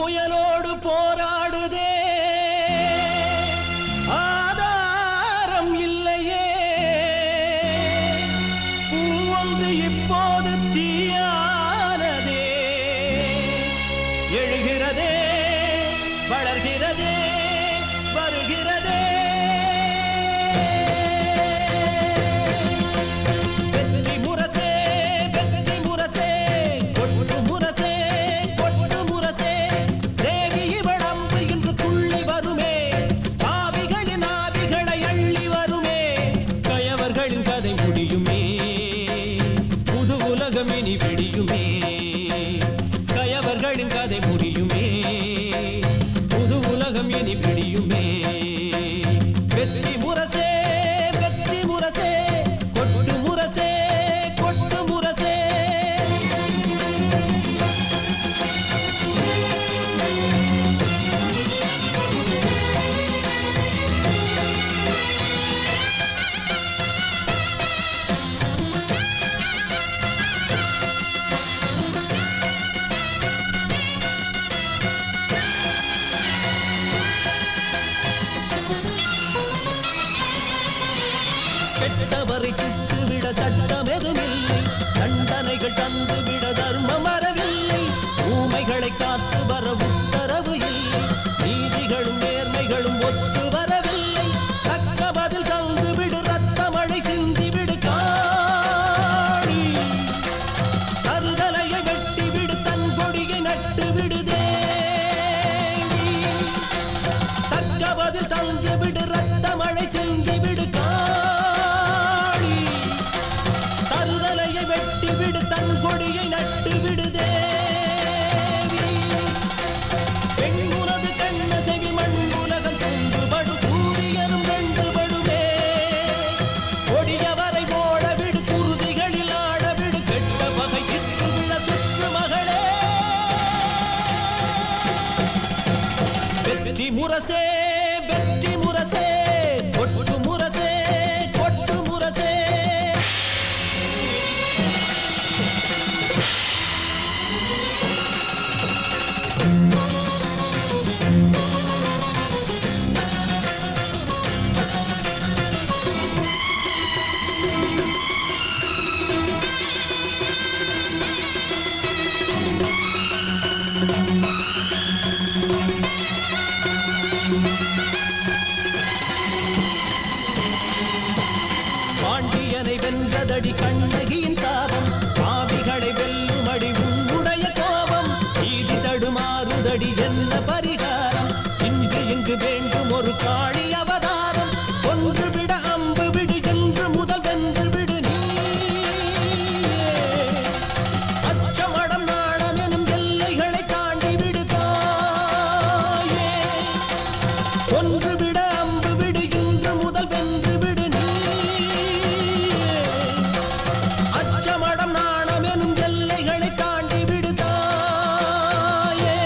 புயலோடு போராடுதே ஆதாரம் இல்லையே பூவொன்று இப்போது தீயானதே எழுகிறதே வளர்கிறதே வருகிறதே கதை முடியுமே புது உலகம் இனி விடியுமே கயவர்களின் கதை முடியுமே புது உலகம் இனி விடியுமே வெற்றி முரசே கொட்டு முரசே கொட்டு முரசே கெட்டவரை சுட்டுவிட சட்டம் எதுமில்லை தண்டனைகள் தந்துவிட தர்மம் வரவில்லை ஊமைகளை காத்து வர உத்தரவு இல்லை நீதிகளும் நேர்மைகளும் ஒத்து வரவில்லை தக்க பதில் தந்துவிடு ரத்த மழை சிந்திவிடு காணி தருதலையை வெட்டிவிடு தன் கொடியை நட்டுவிடுதே தக்க பதில் தந்துவிடு ரத்த மழை சிந்திவிடு தன் கொடியை நட்டு விடுதே பெண்ணுனது கண்ண செவி மண் உலகம் தொன்றுபடு சூரியனும் ரெண்டுபடுமே கொடியவரை ஓட விடு குருதிகளில் ஆட விடு கெட்ட பகை இட்டு விழ சுற்று மகளே வெற்றி முரசே கொட்டு முரசே கொட்டு முரசே பாண்டியனை வென்றதடி கண்ணகியின் சாபம் பாவிகளை வெல்லுமடி உன்னுடைய கோபம் நீதி தடுமாறுதடி என்ன பரிகாரம் இன்று இங்கு வேண்டும் ஒரு காளி அவதாரம் ஒன்று விட அம்பு விடு என்று முதல் வென்று விடு நீ அச்சமடம் நாணம் எனும் எல்லைகளை தாண்டி விடுதாயே ஒன்று விட அம்பு விடு என்று முதல் வென்று விடு நீ அச்சமடம் நாணம் எனும் எல்லைகளை தாண்டி விடுதாயே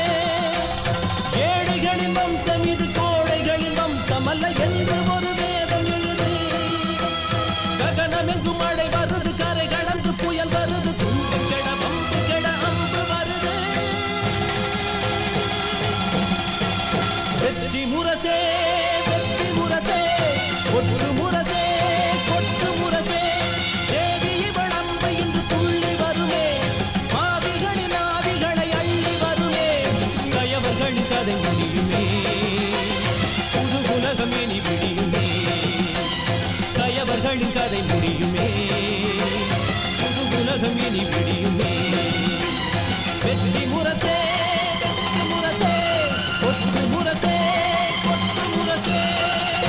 ஏழைகளின் வம்சம் இது கோழைகளின் வம்சம் அல்ல என்று ஒரு வேதம் எழுது ககனமெங்கும் மழை வருது கரை கடந்து புயல் வருது துண்டு கெட வம்பு கெட அம்பு வருது வெற்றி முரசே கொட்டு முரசே கொட்டு முரசே தேவி இவள் அம்பு இன்று துள்ளி வருமே பாவிகளின் ஆவிகளை அள்ளி வருமே கயவர்களின் கதை முடியுமே புது உலகம் இனி விடியுமே கயவர்களின் கதை முடியும்